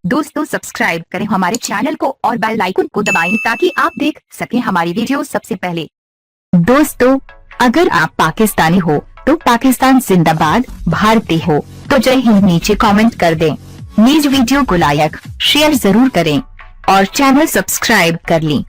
दोस्तों सब्सक्राइब करें हमारे चैनल को और बेल आइकन को दबाएं ताकि आप देख सकें हमारी वीडियो सबसे पहले। दोस्तों अगर आप पाकिस्तानी हो तो पाकिस्तान जिंदाबाद, भारतीय हो तो जय हिंद नीचे कमेंट कर दें। नीज वीडियो को लाइक शेयर जरूर करें और चैनल सब्सक्राइब कर लें।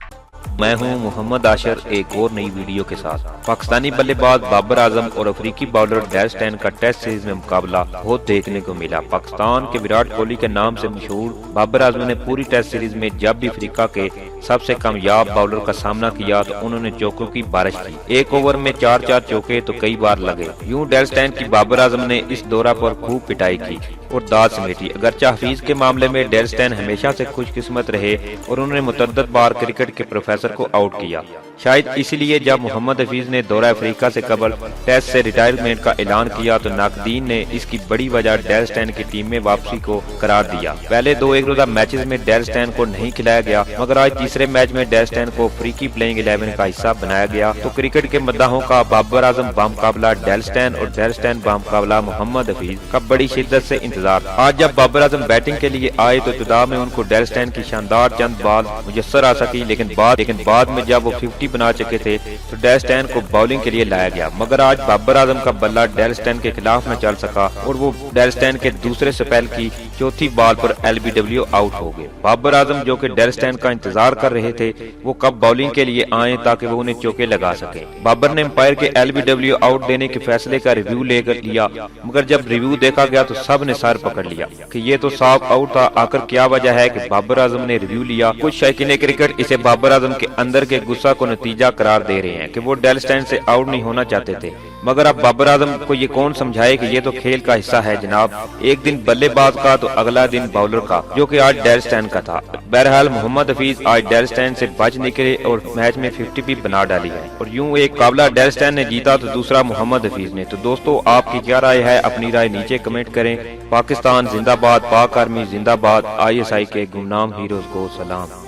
मैं हूं मोहम्मद आशर एक और नई वीडियो के साथ। पाकिस्तानी बल्लेबाज बाबर आजम और अफ्रीकी बॉलर डेल स्टेन का टेस्ट सीरीज में मुकाबला बहुत देखने को मिला। पाकिस्तान के विराट कोहली के नाम से मशहूर बाबर आजम ने पूरी टेस्ट सीरीज में जब भी अफ्रीका के सबसे कामयाब बॉलर का सामना किया तो उन्होंने चौकों की बारिश की। एक ओवर में 4-4 चौके तो कई बार लगे। यूं डेल स्टेन की बाबर आजम ने इस दौरा पर खूब पिटाई की और दाद समेटी। अगरचे हफीज के मामले में डेल स्टेन हमेशा से खुशकिस्मत रहे और उन्होंने मुतअद्दिद बार क्रिकेट के प्रोफेसर को आउट किया। शायद इसलिए जब मोहम्मद हफीज ने दौरा अफ्रीका से कबल टेस्ट से रिटायरमेंट का ऐलान किया तो नाकदीन ने इसकी बड़ी वजह डेल स्टेन की टीम में वापसी को करार दिया। पहले 2 एक रोजा मैचेस में डेल स्टेन को नहीं खिलाया गया, मगर आज तीसरे मैच में डेल स्टेन को अफ्रीकी प्लेइंग 11 का हिस्सा बनाया गया। तो क्रिकेट के मद्दाहों का बाबर आजम बामुकाबला डेल स्टेन और डेल स्टेन बामुकाबला मोहम्मद हफीज का बड़ी शिद्दत से इंतजार। आज जब बाबर आजम बैटिंग के लिए आए तो इब्तिदा में उनको डेल स्टेन की शानदार चंद बॉल मुयस्सर आ सकी, लेकिन बाद में जब वो 50 बना चुके थे तो डेल स्टेन को बॉलिंग के लिए लाया गया। मगर आज बाबर आजम का बल्ला डेल स्टेन के खिलाफ न चल सका और वो डेल स्टेन के दूसरे स्पेल की चौथी बॉल पर LBW आउट हो गए। बाबर आजम जो कि डेल स्टेन का इंतजार कर रहे थे वो कब बॉलिंग के लिए आए ताकि वो उन्हें चौके लगा सके। बाबर ने अंपायर के LBW आउट देने के फैसले का रिव्यू लेकर लिया, मगर जब रिव्यू देखा गया तो सब ने सर पकड़ लिया कि ये तो साफ आउट था। आखिर क्या वजह है कि बाबर आजम ने रिव्यू लिया? कुछ शौकीन क्रिकेट इसे बाबर आजम के अंदर के गुस्सा को नतीजा करार दे रहे हैं कि वो डेल स्टेन से आउट नहीं होना चाहते थे। मगर अब बाबर आजम को ये कौन समझाए कि ये तो खेल का हिस्सा है जनाब। एक दिन बल्लेबाज का तो अगला दिन बॉलर का, जो कि आज डेल स्टेन का था। बहरहाल मोहम्मद हफीज आज डेल स्टेन से बच निकले और मैच में 50 भी बना डाली है और यूं एक मुकाबला डेल स्टेन ने जीता तो दूसरा मोहम्मद हफीज ने। तो दोस्तों आपकी क्या राय है? अपनी राय नीचे कमेंट करें। पाकिस्तान जिंदाबाद, पाक आर्मी जिंदाबाद, ISI के गुमनाम हीरोज को सलाम।